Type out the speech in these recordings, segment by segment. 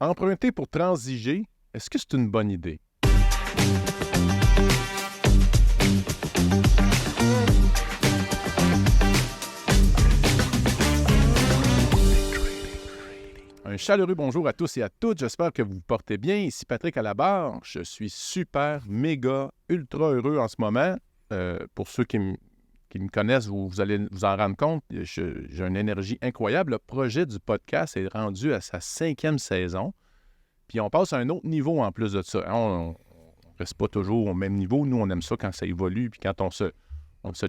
Emprunter pour transiger, est-ce que c'est une bonne idée? Un chaleureux bonjour à tous et à toutes. J'espère que vous vous portez bien. Ici Patrick à la barre. Je suis super, méga, ultra heureux en ce moment. Pour ceux qui me connaissent, vous allez vous en rendre compte. J'ai une énergie incroyable. Le projet du podcast est rendu à sa 5e saison. Puis on passe à un autre niveau en plus de ça. On ne reste pas toujours au même niveau. Nous, on aime ça quand ça évolue. Puis quand on se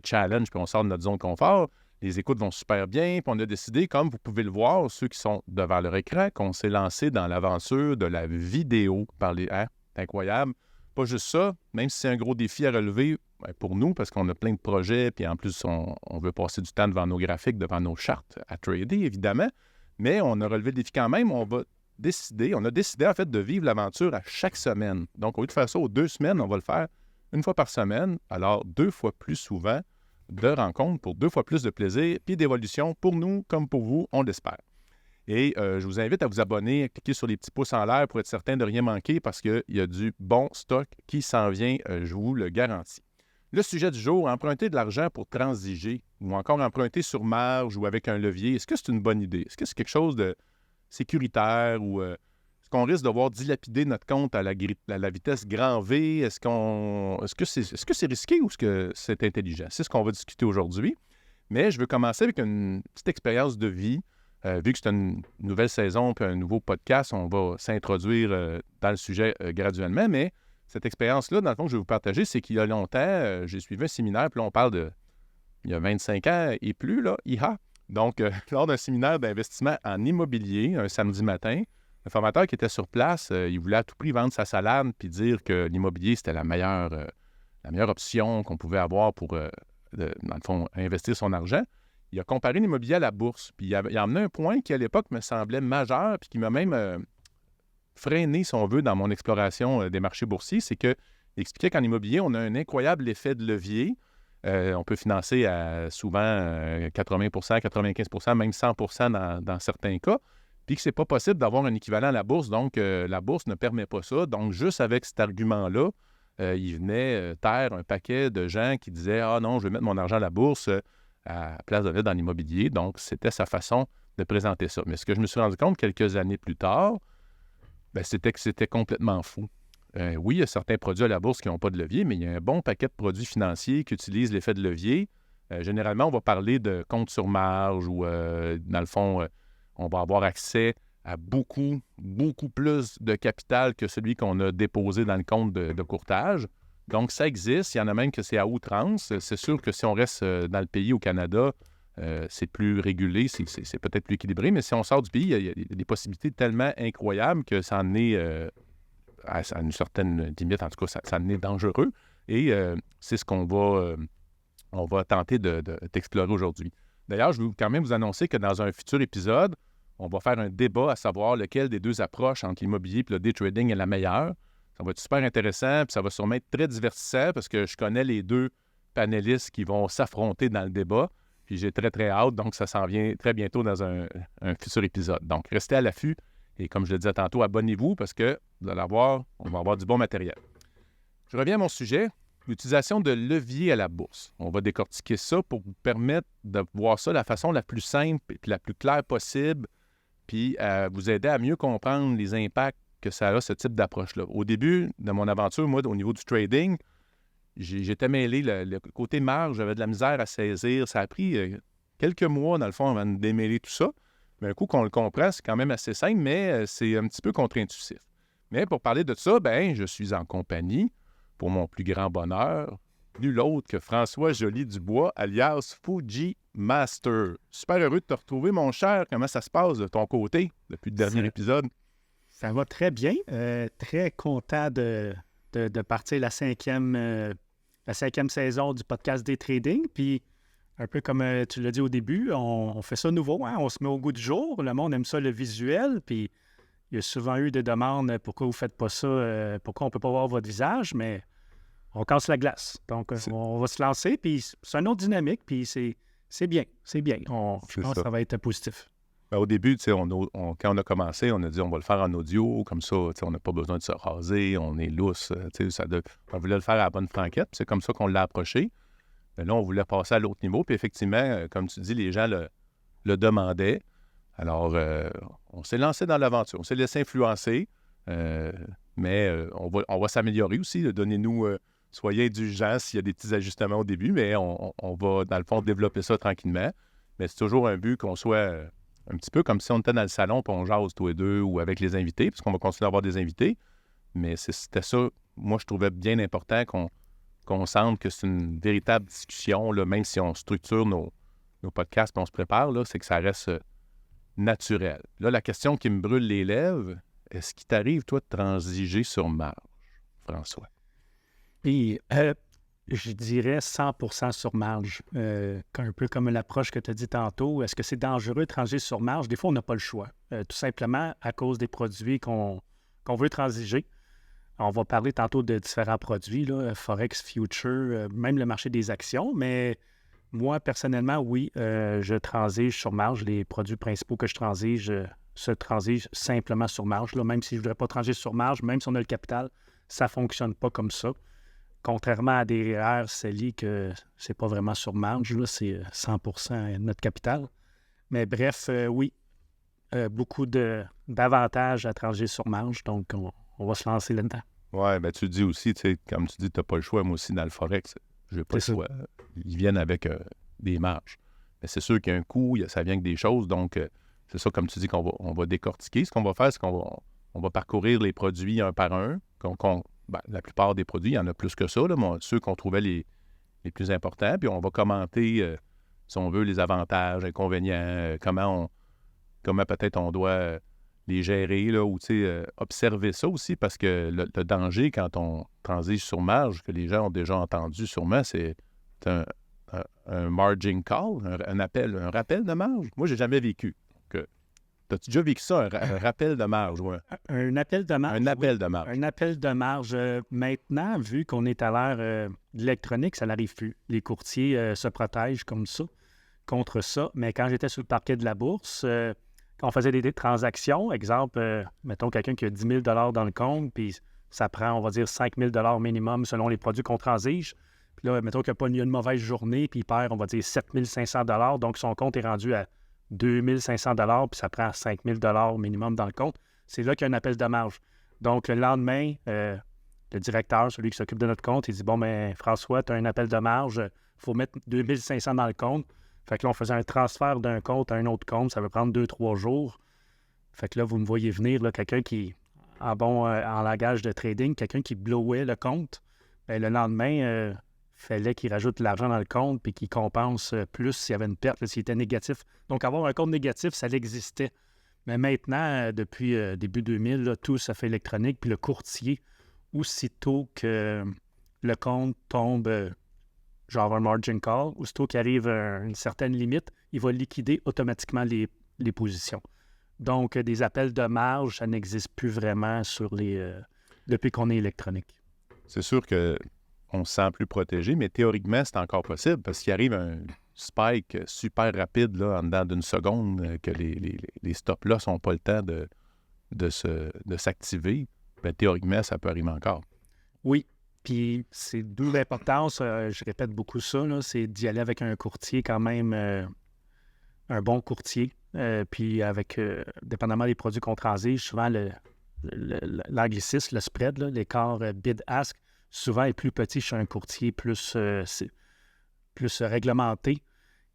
challenge puis on sort de notre zone de confort. Les écoutes vont super bien, puis on a décidé, comme vous pouvez le voir, ceux qui sont devant leur écran, qu'on s'est lancé dans l'aventure de la vidéo. C'est incroyable. Pas juste ça, même si c'est un gros défi à relever pour nous, parce qu'on a plein de projets, puis en plus, on veut passer du temps devant nos graphiques, devant nos chartes à trader, évidemment, mais on a relevé le défi quand même. On a décidé, en fait, de vivre l'aventure à chaque semaine. Donc, au lieu de faire ça aux 2 semaines, on va le faire une fois par semaine, alors 2 fois plus souvent, de rencontres pour 2 fois plus de plaisir puis d'évolution pour nous comme pour vous, on l'espère. Et je vous invite à vous abonner, à cliquer sur les petits pouces en l'air pour être certain de rien manquer parce qu'il y a du bon stock qui s'en vient, je vous le garantis. Le sujet du jour, emprunter de l'argent pour transiger ou encore emprunter sur marge ou avec un levier, est-ce que c'est une bonne idée? Est-ce que c'est quelque chose de sécuritaire ou est-ce qu'on risque de voir dilapider notre compte à la vitesse grand V? Est-ce que c'est risqué ou est-ce que c'est intelligent? C'est ce qu'on va discuter aujourd'hui. Mais je veux commencer avec une petite expérience de vie. Vu que c'est une nouvelle saison et un nouveau podcast, on va s'introduire dans le sujet graduellement. Mais cette expérience-là, dans le fond, que je vais vous partager, c'est qu'il y a longtemps, j'ai suivi un séminaire, puis là, on parle de il y a 25 ans et plus, là, IHA. Donc, lors d'un séminaire d'investissement en immobilier, un samedi matin, le formateur qui était sur place, il voulait à tout prix vendre sa salade puis dire que l'immobilier, c'était la meilleure option qu'on pouvait avoir pour, dans le fond, investir son argent. Il a comparé l'immobilier à la bourse. Puis il a amené un point qui, à l'époque, me semblait majeur puis qui m'a même freiné, si on veut, dans mon exploration des marchés boursiers. C'est qu'il expliquait qu'en immobilier, on a un incroyable effet de levier. On peut financer à souvent 80 95 même 100 dans certains cas. Puis que ce n'est pas possible d'avoir un équivalent à la bourse. Donc, la bourse ne permet pas ça. Donc, juste avec cet argument-là, il venait taire un paquet de gens qui disaient « Ah non, je vais mettre mon argent à la bourse à la place de le mettre dans l'immobilier. » Donc, c'était sa façon de présenter ça. Mais ce que je me suis rendu compte quelques années plus tard, c'était que c'était complètement fou. Oui, il y a certains produits à la bourse qui n'ont pas de levier, mais il y a un bon paquet de produits financiers qui utilisent l'effet de levier. Généralement, on va parler de compte sur marge ou, dans le fond, on va avoir accès à beaucoup, beaucoup plus de capital que celui qu'on a déposé dans le compte de courtage. Donc, ça existe. Il y en a même que c'est à outrance. C'est sûr que si on reste dans le pays, au Canada, c'est plus régulé, c'est peut-être plus équilibré, mais si on sort du pays, il y a des possibilités tellement incroyables que ça en est, à une certaine limite, en tout cas, ça en est dangereux. Et c'est ce qu'on va tenter d'explorer aujourd'hui. D'ailleurs, je veux quand même vous annoncer que dans un futur épisode, on va faire un débat à savoir lequel des deux approches entre l'immobilier et le day trading est la meilleure. Ça va être super intéressant, puis ça va sûrement être très divertissant parce que je connais les deux panélistes qui vont s'affronter dans le débat. Puis j'ai très, très hâte, donc ça s'en vient très bientôt dans un futur épisode. Donc, restez à l'affût et comme je le disais tantôt, abonnez-vous parce que vous allez on va avoir du bon matériel. Je reviens à mon sujet. L'utilisation de levier à la bourse. On va décortiquer ça pour vous permettre de voir ça de la façon la plus simple et la plus claire possible, puis vous aider à mieux comprendre les impacts que ça a, ce type d'approche-là. Au début de mon aventure, moi, au niveau du trading, j'étais mêlé. Le côté marge, j'avais de la misère à saisir. Ça a pris quelques mois, dans le fond, avant de démêler tout ça. Mais un coup qu'on le comprend, c'est quand même assez simple, mais c'est un petit peu contre-intuitif. Mais pour parler de ça, je suis en compagnie, pour mon plus grand bonheur, nul autre que François Joly-Dubois, alias Fuji Master. Super heureux de te retrouver, mon cher. Comment ça se passe de ton côté depuis le dernier épisode? Ça va très bien. Très content de partir la cinquième saison du podcast Day Trading. Puis, un peu comme tu l'as dit au début, on fait ça nouveau. Hein? On se met au goût du jour. Le monde aime ça, le visuel. Puis, il y a souvent eu des demandes pourquoi vous ne faites pas ça, pourquoi on ne peut pas voir votre visage, mais on casse la glace. Donc, on va se lancer, puis c'est une autre dynamique, puis c'est bien. Je pense que ça va être positif. Ben, au début, quand on a commencé, on a dit on va le faire en audio, comme ça, on n'a pas besoin de se raser, on est lousse. On voulait le faire à la bonne franquette, puis c'est comme ça qu'on l'a approché. Mais là, on voulait passer à l'autre niveau, puis effectivement, comme tu dis, les gens le demandaient. Alors, on s'est lancé dans l'aventure, on s'est laissé influencer, mais on va s'améliorer aussi. Donnez-nous, soyez indulgents s'il y a des petits ajustements au début, mais on va, dans le fond, développer ça tranquillement. Mais c'est toujours un but qu'on soit un petit peu comme si on était dans le salon et on jase tous les deux ou avec les invités, parce qu'on va continuer à avoir des invités. Mais c'était ça, moi, je trouvais bien important qu'on sente que c'est une véritable discussion, là, même si on structure nos podcasts et on se prépare, là, c'est que ça reste naturel. Là, la question qui me brûle les lèvres, est-ce qu'il t'arrive, toi, de transiger sur marge, François? Puis, je dirais 100% sur marge. Un peu comme l'approche que tu as dit tantôt. Est-ce que c'est dangereux de transiger sur marge? Des fois, on n'a pas le choix. Tout simplement à cause des produits qu'on veut transiger. On va parler tantôt de différents produits, là, Forex, Future, même le marché des actions. Mais moi, personnellement, oui, je transige sur marge. Les produits principaux que je transige se transigent simplement sur marge. Là, même si je ne voudrais pas transiger sur marge, même si on a le capital, ça ne fonctionne pas comme ça. Contrairement à des REER, CELI, que c'est pas vraiment sur marge, là, c'est 100% notre capital. Mais bref, oui, beaucoup d'avantages à transiger sur marge, donc on va se lancer là-dedans. Oui, bien tu dis aussi, comme tu dis, tu n'as pas le choix. Moi aussi, dans le Forex, je n'ai pas le choix. Ils viennent avec des marges. Mais c'est sûr qu'il y a un coût, ça vient avec des choses, donc c'est ça, comme tu dis, qu'on va décortiquer. Ce qu'on va faire, c'est qu'on va parcourir les produits un par un, la plupart des produits, il y en a plus que ça, là, mais ceux qu'on trouvait les plus importants. Puis on va commenter, si on veut, les avantages, inconvénients, comment peut-être on doit les gérer, là, ou observer ça aussi, parce que le danger quand on transige sur marge, que les gens ont déjà entendu sûrement, c'est un margin call, un rappel de marge. Moi, j'ai jamais vécu. As-tu déjà vécu ça, un rappel de marge? Ouais. Un appel de marge? Un appel de marge. Un appel de marge. Maintenant, vu qu'on est à l'ère de l'électronique, ça n'arrive plus. Les courtiers se protègent comme ça, contre ça. Mais quand j'étais sur le parquet de la bourse, quand on faisait des transactions, exemple, mettons quelqu'un qui a 10 000 dans le compte, puis ça prend, on va dire, 5 000 minimum selon les produits qu'on transige. Puis là, mettons qu'il a une mauvaise journée, puis il perd, on va dire, 7 500 donc son compte est rendu à 2 500 puis ça prend 5 000 minimum dans le compte. C'est là qu'il y a un appel de marge. Donc, le lendemain, le directeur, celui qui s'occupe de notre compte, il dit « Bon, ben François, tu as un appel de marge, il faut mettre 2 500 dans le compte. » Fait que là, on faisait un transfert d'un compte à un autre compte, ça va prendre 2-3 jours. Fait que là, vous me voyez venir, là, quelqu'un qui, en langage de trading, quelqu'un qui blowait le compte. Bien, le lendemain, fallait qu'il rajoute de l'argent dans le compte puis qu'il compense plus s'il y avait une perte, s'il était négatif. Donc, avoir un compte négatif, ça existait. Mais maintenant, depuis début 2000, là, tout se fait électronique. Puis le courtier, aussitôt que le compte tombe, genre un margin call, aussitôt qu'il arrive à une certaine limite, il va liquider automatiquement les positions. Donc, des appels de marge, ça n'existe plus vraiment depuis qu'on est électronique. C'est sûr que on se sent plus protégé, mais théoriquement, c'est encore possible parce qu'il arrive un spike super rapide là, en dedans d'une seconde que les stops-là n'ont pas le temps de s'activer. Bien, théoriquement, ça peut arriver encore. Oui, puis c'est d'où l'importance, je répète beaucoup ça, là, c'est d'y aller avec un courtier quand même, un bon courtier. Puis avec, dépendamment des produits qu'on transige, souvent l'anglicisme, le spread, là, l'écart bid-ask, souvent est plus petit chez un courtier plus réglementé.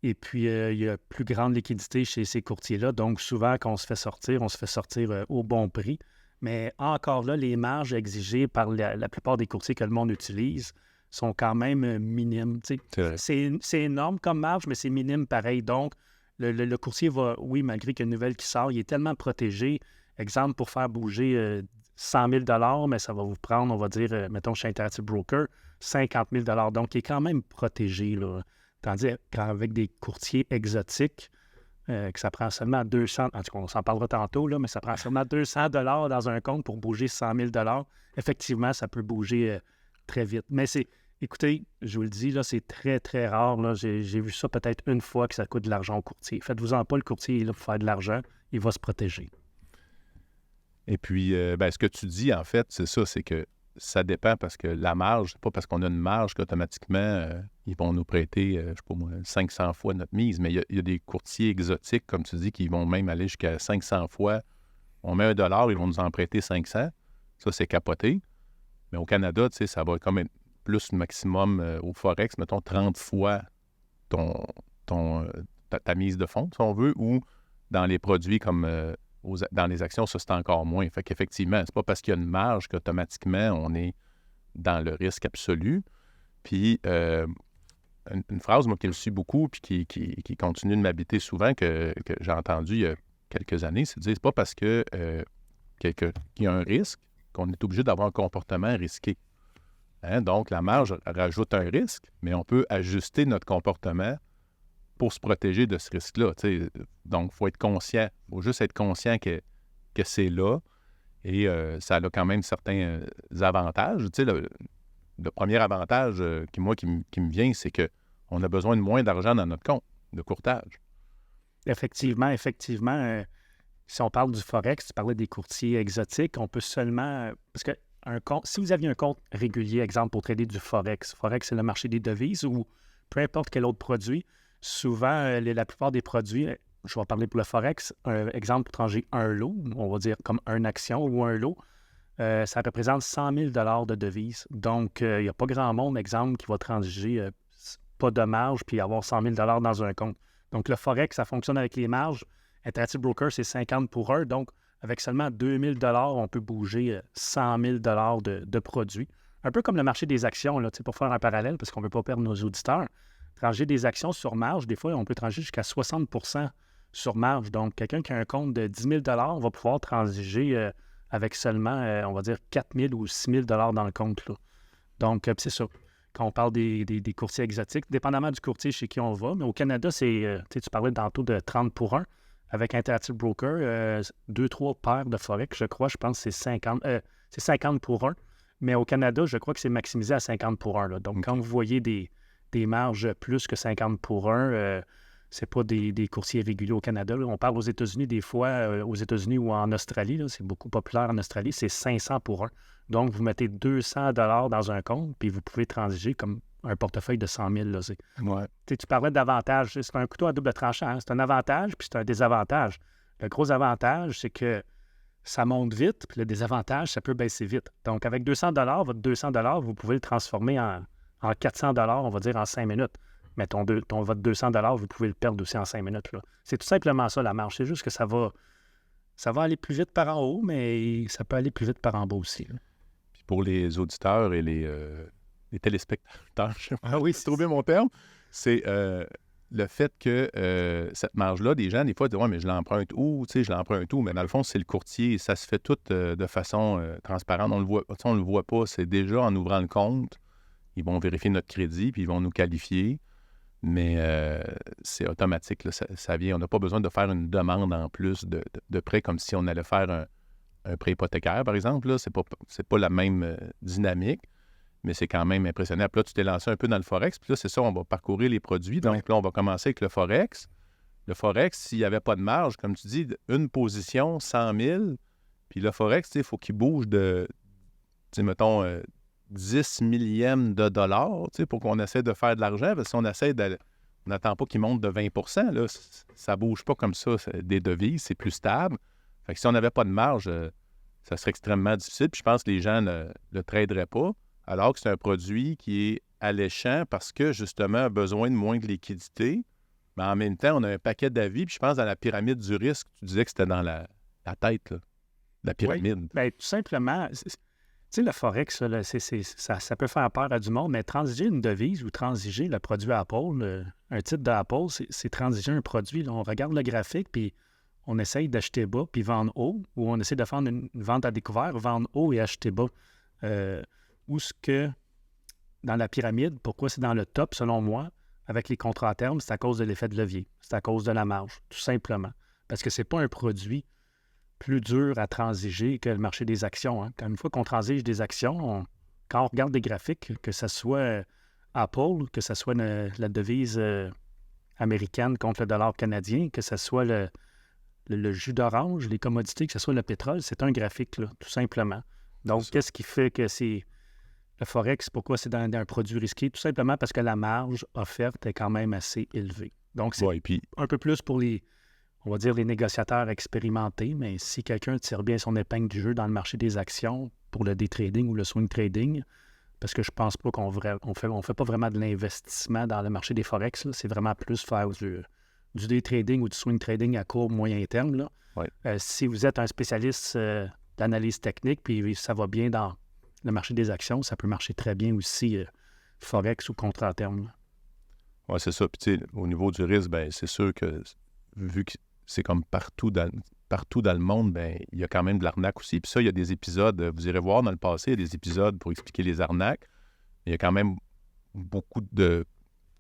Et puis, il y a plus grande liquidité chez ces courtiers-là. Donc, souvent, quand on se fait sortir au bon prix. Mais encore là, les marges exigées par la plupart des courtiers que le monde utilise sont quand même minimes. C'est énorme comme marge, mais c'est minime pareil. Donc, le courtier va, oui, malgré qu'il y a une nouvelle qui sort, il est tellement protégé. Exemple, pour faire bouger 100 000 mais ça va vous prendre, on va dire, mettons, chez Interactive Broker, 50 000 Donc, il est quand même protégé, là. Tandis qu'avec des courtiers exotiques, que ça prend seulement 200, en tout cas, on s'en parlera tantôt, là, mais ça prend seulement 200 dans un compte pour bouger 100 000 effectivement, ça peut bouger très vite. Mais c'est Écoutez, je vous le dis, là, c'est très, très rare. Là. J'ai vu ça peut-être une fois que ça coûte de l'argent au courtier. Faites-vous-en pas, le courtier est là pour faire de l'argent. Il va se protéger. Et puis, ce que tu dis, en fait, c'est ça, c'est que ça dépend parce que la marge, c'est pas parce qu'on a une marge qu'automatiquement, ils vont nous prêter, je sais pas moi, 500 fois notre mise, mais il y a des courtiers exotiques, comme tu dis, qui vont même aller jusqu'à 500 fois. On met $1, ils vont nous en prêter 500. Ça, c'est capoté. Mais au Canada, tu sais, ça va comme être plus maximum au Forex, mettons 30 fois ta mise de fonds, si on veut, ou dans les produits comme dans les actions, ça, c'est encore moins. Fait qu'effectivement, c'est pas parce qu'il y a une marge qu'automatiquement, on est dans le risque absolu. Puis, une phrase, moi, qui me suit beaucoup, puis qui continue de m'habiter souvent, que j'ai entendu il y a quelques années, c'est de dire, c'est pas parce qu'il y a un risque qu'on est obligé d'avoir un comportement risqué. Hein? Donc, la marge rajoute un risque, mais on peut ajuster notre comportement pour se protéger de ce risque-là. T'sais. Donc, il faut être conscient. Il faut juste être conscient que c'est là et ça a quand même certains avantages. Le premier avantage qui me vient, c'est qu'on a besoin de moins d'argent dans notre compte de courtage. Effectivement. Si on parle du Forex, tu parlais des courtiers exotiques, on peut seulement... Parce que si vous aviez un compte régulier, exemple, pour trader du Forex, c'est le marché des devises ou peu importe quel autre produit, souvent, la plupart des produits, je vais parler pour le Forex, exemple, pour trancher un lot, on va dire comme une action ou un lot, ça représente 100 000 $ de devises. Donc, il n'y a pas grand monde, exemple, qui va transiger pas de marge puis avoir 100 000 $ dans un compte. Donc, le Forex, ça fonctionne avec les marges. Interactive Broker, c'est 50 pour 1. Donc, avec seulement 2 000 $, on peut bouger 100 000 $ de produits. Un peu comme le marché des actions, là, pour faire un parallèle, parce qu'on ne veut pas perdre nos auditeurs. Trancher des actions sur marge, des fois, on peut trancher jusqu'à 60 % sur marge. Donc, quelqu'un qui a un compte de 10 000 $ va pouvoir transiger avec seulement, on va dire, 4 000 ou 6 000 $ dans le compte. Là. Donc, c'est ça. Quand on parle des courtiers exotiques, dépendamment du courtier chez qui on va, mais au Canada, tu parlais tantôt de 30 pour 1. Avec Interactive Broker, 2-3 paires de Forex, je crois, je pense que c'est 50 pour 1. Mais au Canada, je crois que c'est maximisé à 50 pour 1. Là. Donc, quand vous voyez des marges plus que 50 pour 1, c'est pas des courtiers réguliers au Canada. Là. On parle aux États-Unis des fois, aux États-Unis ou en Australie, là, c'est beaucoup populaire en Australie, c'est 500 pour 1. Donc, vous mettez 200 $ dans un compte, puis vous pouvez transiger comme un portefeuille de 100 000. Là, Ouais. Tu parlais d'avantages. C'est un couteau à double tranchant. Hein? C'est un avantage, puis c'est un désavantage. Le gros avantage, c'est que ça monte vite, puis le désavantage, ça peut baisser vite. Donc, avec 200 $, votre 200 $, vous pouvez le transformer en 400 $, on va dire, en 5 minutes. Mais votre 200 $, vous pouvez le perdre aussi en 5 minutes. Là. C'est tout simplement ça, la marge. C'est juste que ça va aller plus vite par en haut, mais ça peut aller plus vite par en bas aussi. Là. Puis pour les auditeurs et les téléspectateurs, je sais pas, oui, c'est trouvé mon terme, c'est le fait que cette marge-là, des gens, des fois, disent « Ouais, mais je l'emprunte où? » Tu sais, je l'emprunte où? Mais dans le fond, c'est le courtier. Ça se fait tout de façon transparente. On le voit pas. C'est déjà en ouvrant le compte. Ils vont vérifier notre crédit, puis ils vont nous qualifier. Mais c'est automatique. Là, ça vient. On n'a pas besoin de faire une demande en plus de prêt comme si on allait faire un prêt hypothécaire, par exemple. Là. C'est pas la même dynamique. Mais c'est quand même impressionnant. Puis là, tu t'es lancé un peu dans le Forex. Puis là, c'est ça, on va parcourir les produits. Donc là, on va commencer avec le Forex. Le Forex, s'il n'y avait pas de marge, comme tu dis, une position, 100 000. Puis le Forex, il faut qu'il bouge de, mettons, 10 millièmes de dollars pour qu'on essaie de faire de l'argent. Parce que si on essaie on n'attend pas qu'il monte de 20 % là, ça ne bouge pas comme ça. Des devises, c'est plus stable. Fait que si on n'avait pas de marge, ça serait extrêmement difficile. Puis je pense que les gens ne le traderaient pas. Alors que c'est un produit qui est alléchant parce que, justement, a besoin de moins de liquidité. Mais en même temps, on a un paquet d'avis. Puis je pense dans la pyramide du risque, tu disais que c'était dans la tête, là, la pyramide. Oui. Bien, tout simplement, tu sais, le Forex, là, ça peut faire peur à du monde, mais transiger une devise ou transiger le produit Apple, un titre d'Apple, c'est transiger un produit. Là. On regarde le graphique, puis on essaye d'acheter bas puis vendre haut, ou on essaie de faire une vente à découvert, vendre haut et acheter bas. Ou ce que, dans la pyramide, pourquoi c'est dans le top, selon moi, avec les contrats à terme, c'est à cause de l'effet de levier. C'est à cause de la marge, tout simplement. Parce que c'est pas un produit plus dur à transiger que le marché des actions. Hein. Quand une fois qu'on transige des actions, quand on regarde des graphiques, que ce soit Apple, que ce soit la devise américaine contre le dollar canadien, que ce soit le jus d'orange, les commodités, que ce soit le pétrole, c'est un graphique, là, tout simplement. Donc, qu'est-ce qui fait que c'est le Forex, pourquoi c'est dans un produit risqué? Tout simplement parce que la marge offerte est quand même assez élevée. Donc, c'est un peu plus pour on va dire, les négociateurs expérimentés, mais si quelqu'un tire bien son épingle du jeu dans le marché des actions pour le day trading ou le swing trading, parce que je pense pas qu'on fait pas vraiment de l'investissement dans le marché des Forex, là. C'est vraiment plus faire du day trading ou du swing trading à court, moyen terme. Là. Oui. Si vous êtes un spécialiste d'analyse technique, puis ça va bien dans le marché des actions, ça peut marcher très bien aussi Forex ou contrat à terme. Oui, c'est ça. Puis, tu sais, au niveau du risque, bien, c'est sûr que vu que c'est comme partout dans le monde, bien, il y a quand même de l'arnaque aussi. Puis ça, il y a des épisodes, vous irez voir dans le passé, il y a des épisodes pour expliquer les arnaques. Il y a quand même beaucoup de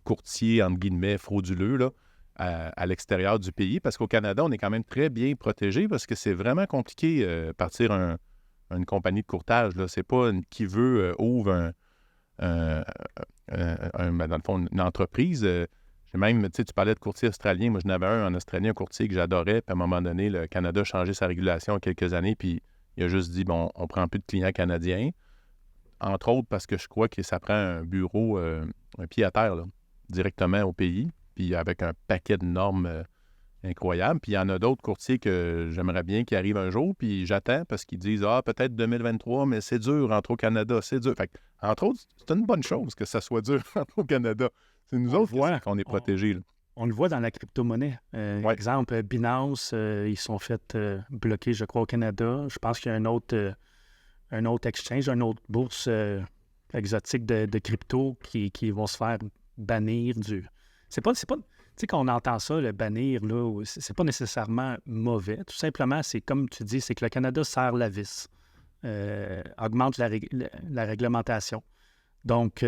courtiers, entre guillemets, frauduleux, là, à l'extérieur du pays, parce qu'au Canada, on est quand même très bien protégé parce que c'est vraiment compliqué partir une compagnie de courtage. Là. C'est pas qui veut ouvre dans le fond, une entreprise. J'ai même, tu sais, tu parlais de courtier australien. Moi, je n'avais un en Australie, un courtier que j'adorais. Puis à un moment donné, le Canada a changé sa régulation il y a quelques années, puis il a juste dit, bon, on prend plus de clients canadiens. Entre autres parce que je crois que ça prend un bureau, un pied à terre, là, directement au pays, puis avec un paquet de normes incroyables. Puis il y en a d'autres courtiers que j'aimerais bien qui arrivent un jour, puis j'attends parce qu'ils disent, peut-être 2023, mais c'est dur, rentrer au Canada, c'est dur. Fait que, entre autres, c'est une bonne chose que ça soit dur, rentrer au Canada. C'est nous autres qu'on est protégés. On le voit dans la crypto-monnaie. Exemple, Binance, ils sont fait bloquer, je crois, au Canada. Je pense qu'il y a un autre exchange, une autre bourse exotique de crypto qui vont se faire bannir du... C'est pas... Tu sais, quand on entend ça, le bannir, là, c'est pas nécessairement mauvais. Tout simplement, c'est comme tu dis, c'est que le Canada serre la vis, augmente la réglementation. Donc,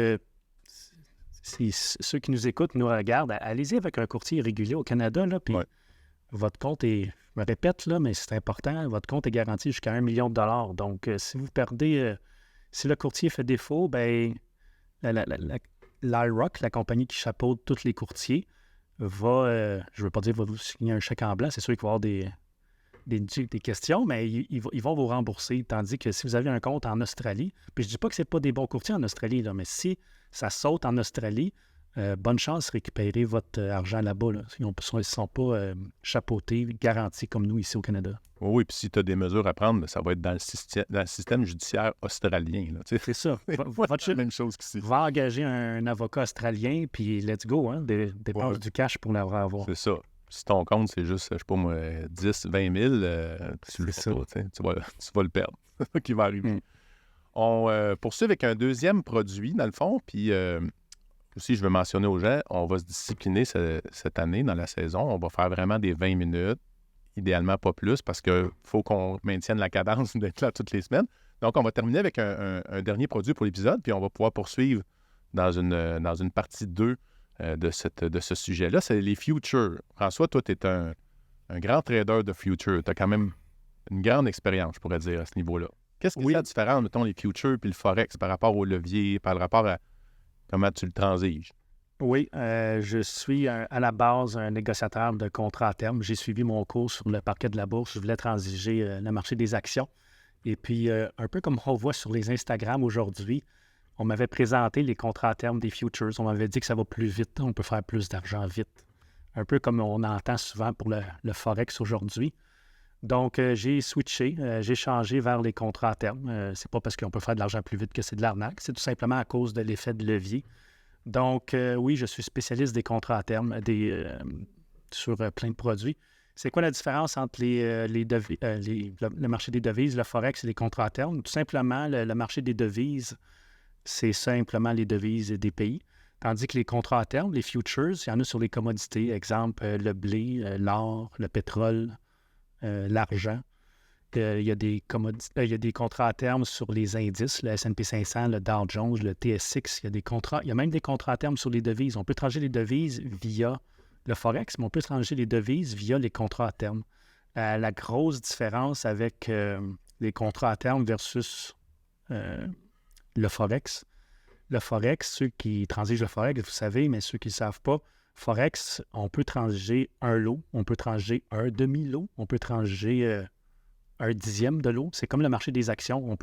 si ceux qui nous écoutent nous regardent, allez-y avec un courtier régulier au Canada, là, puis votre compte est, je me répète, là, mais c'est important, votre compte est garanti jusqu'à 1 million de dollars. Donc, si vous perdez, si le courtier fait défaut, bien, l'IROC, la compagnie qui chapeaute tous les courtiers, je ne veux pas dire va vous signer un chèque en blanc, c'est sûr qu'il va y avoir des questions, mais ils vont vous rembourser. Tandis que si vous avez un compte en Australie, puis je ne dis pas que ce n'est pas des bons courtiers en Australie, là, mais si ça saute en Australie, bonne chance de récupérer votre argent là-bas. Là. Ils ne sont pas chapeautés, garantis comme nous ici au Canada. Oui, puis si tu as des mesures à prendre, ça va être dans le système judiciaire australien. Là, c'est ça. C'est la même chose qu'ici. Va engager un avocat australien, puis let's go, hein, dépense du cash pour l'avoir. C'est ça. Si ton compte, c'est juste, je sais pas moi, 10, 20 000, tu vas le perdre. C'est ça qui va arriver. On poursuit avec un deuxième produit, dans le fond, puis aussi, je veux mentionner aux gens, on va se discipliner cette année dans la saison. On va faire vraiment des 20 minutes, idéalement pas plus, parce qu'il faut qu'on maintienne la cadence d'être là toutes les semaines. Donc, on va terminer avec un dernier produit pour l'épisode, puis on va pouvoir poursuivre dans une partie 2 de ce sujet-là. C'est les futures. François, toi, tu es un grand trader de futures. Tu as quand même une grande expérience, je pourrais dire, à ce niveau-là. Qu'est-ce qui est la différence, mettons, les futures puis le Forex par rapport au levier, par rapport à comment tu le transiges? Oui, je suis à la base un négociateur de contrats à terme. J'ai suivi mon cours sur le parquet de la bourse. Je voulais transiger le marché des actions. Et puis, un peu comme on voit sur les Instagram aujourd'hui, on m'avait présenté les contrats à terme des futures. On m'avait dit que ça va plus vite, on peut faire plus d'argent vite. Un peu comme on entend souvent pour le Forex aujourd'hui. Donc, j'ai switché, j'ai changé vers les contrats à terme. C'est pas parce qu'on peut faire de l'argent plus vite que c'est de l'arnaque, c'est tout simplement à cause de l'effet de levier. Donc, oui, je suis spécialiste des contrats à terme sur plein de produits. C'est quoi la différence entre le marché des devises, le Forex et les contrats à terme? Tout simplement, le marché des devises, c'est simplement les devises des pays. Tandis que les contrats à terme, les futures, il y en a sur les commodités. Exemple, le blé, l'or, le pétrole, l'argent. Il y a des contrats à terme sur les indices, le S&P 500, le Dow Jones, le TSX. Il y a même des contrats à terme sur les devises. On peut trancher les devises via le Forex, mais on peut trancher les devises via les contrats à terme. La grosse différence avec les contrats à terme versus le Forex. Le Forex, ceux qui transigent le Forex, vous savez, mais ceux qui ne savent pas, Forex, on peut transiger un lot, on peut transiger un demi-lot, on peut transiger un dixième de lot. C'est comme le marché des actions.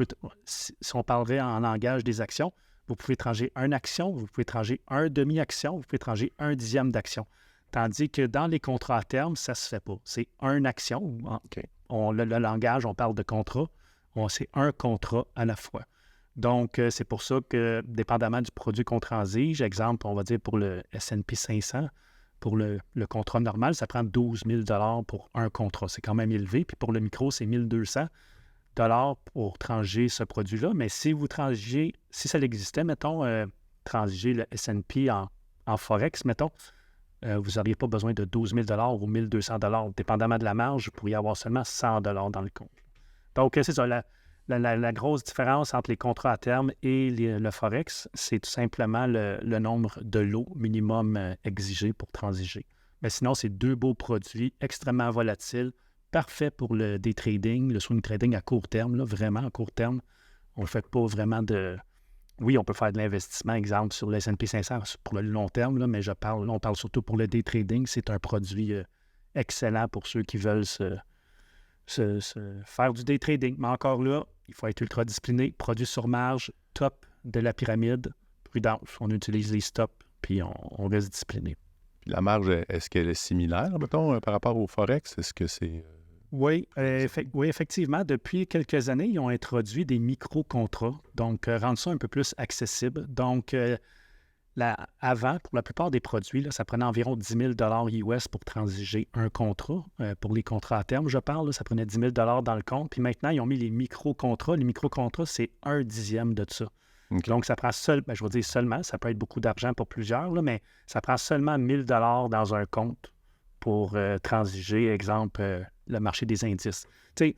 Si on parlerait en langage des actions, vous pouvez transiger une action, vous pouvez transiger un demi-action, vous pouvez transiger un dixième d'action. Tandis que dans les contrats à terme, ça ne se fait pas. C'est une action. OK. Le langage, on parle de contrat. C'est un contrat à la fois. Donc, c'est pour ça que, dépendamment du produit qu'on transige, exemple, on va dire pour le S&P 500, pour le contrat normal, ça prend 12 000 pour un contrat. C'est quand même élevé. Puis pour le micro, c'est 1 200 pour transiger ce produit-là. Mais si vous transigez, si ça existait, mettons, transiger le S&P en Forex, mettons, vous n'auriez pas besoin de 12 000 ou 1 200 dépendamment de la marge, vous pourriez avoir seulement 100 dans le compte. Donc, c'est ça. La grosse différence entre les contrats à terme et le Forex, c'est tout simplement le nombre de lots minimum exigé pour transiger. Mais sinon, c'est deux beaux produits extrêmement volatiles, parfaits pour le day trading, le swing trading à court terme, là, vraiment à court terme. On ne fait pas vraiment de... Oui, on peut faire de l'investissement, exemple, sur le S&P 500 pour le long terme, là, mais on parle surtout pour le day trading. C'est un produit excellent pour ceux qui veulent se faire du day trading. Mais encore là, il faut être ultra discipliné. Produit sur marge, top de la pyramide, prudence. On utilise les stops, puis on reste discipliné. Puis la marge, est-ce qu'elle est similaire, mettons, par rapport au Forex? Est-ce que c'est... Oui, effectivement. Depuis quelques années, ils ont introduit des micro-contrats, donc rendre ça un peu plus accessible. Donc, avant, pour la plupart des produits, là, ça prenait environ 10 000 US pour transiger un contrat. Pour les contrats à terme, je parle, là, ça prenait 10 000 dans le compte. Puis maintenant, ils ont mis les micro-contrats. Les micro-contrats, c'est un dixième de ça. Okay. Donc, ça prend je vais dire seulement, ça peut être beaucoup d'argent pour plusieurs, là, mais ça prend seulement 1 000 dans un compte pour transiger, exemple, le marché des indices. Tu sais,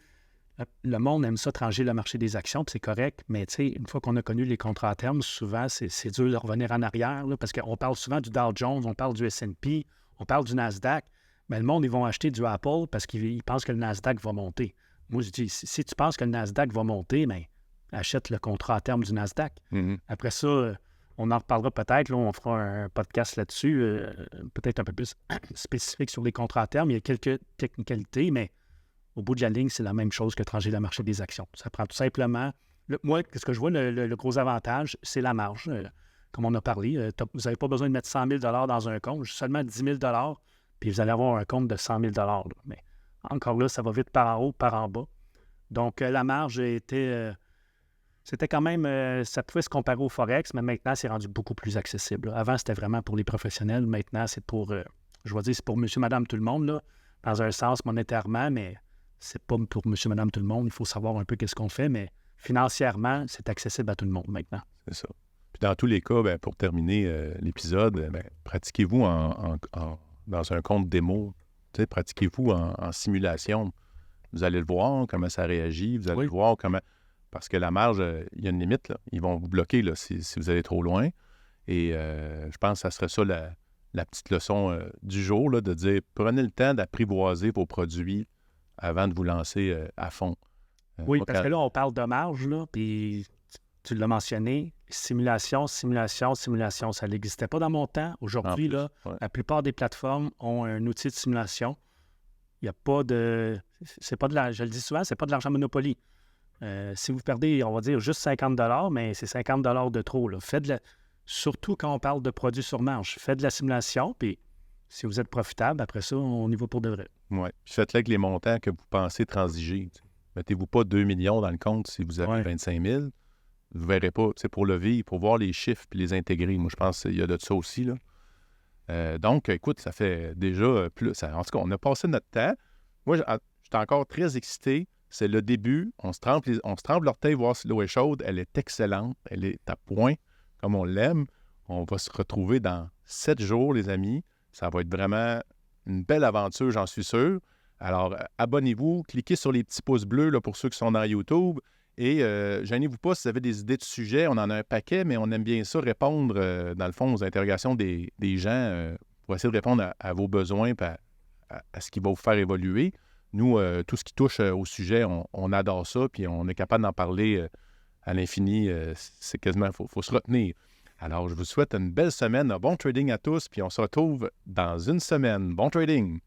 le monde aime ça, transiger le marché des actions, puis c'est correct, mais tu sais, une fois qu'on a connu les contrats à terme, souvent, c'est dur de revenir en arrière, là, parce qu'on parle souvent du Dow Jones, on parle du S&P, on parle du Nasdaq, mais le monde, ils vont acheter du Apple parce qu'ils pensent que le Nasdaq va monter. Moi, je dis, si tu penses que le Nasdaq va monter, bien, achète le contrat à terme du Nasdaq. Mm-hmm. Après ça, on en reparlera peut-être, là, on fera un podcast là-dessus, peut-être un peu plus spécifique sur les contrats à terme. Il y a quelques technicalités, mais au bout de la ligne, c'est la même chose que transiger le marché des actions. Ça prend tout simplement... Moi, ce que je vois, le gros avantage, c'est la marge. Comme on a parlé, vous n'avez pas besoin de mettre 100 000 dans un compte, seulement 10 000 puis vous allez avoir un compte de 100 000 là. Mais encore là, ça va vite par en haut, par en bas. Donc, la marge était... C'était quand même... ça pouvait se comparer au Forex, mais maintenant, c'est rendu beaucoup plus accessible. Là. Avant, c'était vraiment pour les professionnels. Maintenant, c'est pour... je vais dire, c'est pour monsieur, madame, tout le monde, là, dans un sens monétairement, mais c'est pas pour monsieur, madame, tout le monde. Il faut savoir un peu qu'est-ce qu'on fait, mais financièrement, c'est accessible à tout le monde maintenant. C'est ça. Puis dans tous les cas, pour terminer l'épisode, pratiquez-vous dans un compte démo. Pratiquez-vous en simulation. Vous allez le voir, comment ça réagit. Vous allez le voir comment... Parce que la marge, il y a une limite. Là. Ils vont vous bloquer là, si vous allez trop loin. Et je pense que ça serait ça la petite leçon du jour, là, de dire prenez le temps d'apprivoiser vos produits avant de vous lancer à fond. Oui, parce que là, on parle de marge, là, puis tu l'as mentionné, simulation, ça n'existait pas dans mon temps. Aujourd'hui, là, la plupart des plateformes ont un outil de simulation. Il n'y a pas de... je le dis souvent, c'est pas de l'argent Monopoly. Si vous perdez, on va dire, juste 50 $, mais c'est 50 $ de trop. Là. Surtout quand on parle de produits sur marge. Faites de la simulation, puis si vous êtes profitable, après ça, on y va pour de vrai. Oui. Puis faites-le avec les montants que vous pensez transiger. Mettez-vous pas 2 millions dans le compte si vous avez 25 000. Vous ne verrez pas. C'est pour le vivre, pour voir les chiffres puis les intégrer. Moi, je pense qu'il y a de ça aussi. Là. Donc, écoute, ça fait déjà plus... en tout cas, on a passé notre temps. Moi, j'étais encore très excité. C'est le début. On se trempe l'orteil, voir si l'eau est chaude. Elle est excellente. Elle est à point, comme on l'aime. On va se retrouver dans 7 jours, les amis. Ça va être vraiment une belle aventure, j'en suis sûr. Alors, abonnez-vous, cliquez sur les petits pouces bleus là, pour ceux qui sont dans YouTube. Et gênez-vous pas si vous avez des idées de sujets. On en a un paquet, mais on aime bien ça, répondre, dans le fond, aux interrogations des gens pour essayer de répondre à vos besoins et à ce qui va vous faire évoluer. Nous, tout ce qui touche au sujet, on adore ça, puis on est capable d'en parler à l'infini. C'est quasiment, il faut se retenir. Alors, je vous souhaite une belle semaine, un bon trading à tous, puis on se retrouve dans une semaine. Bon trading!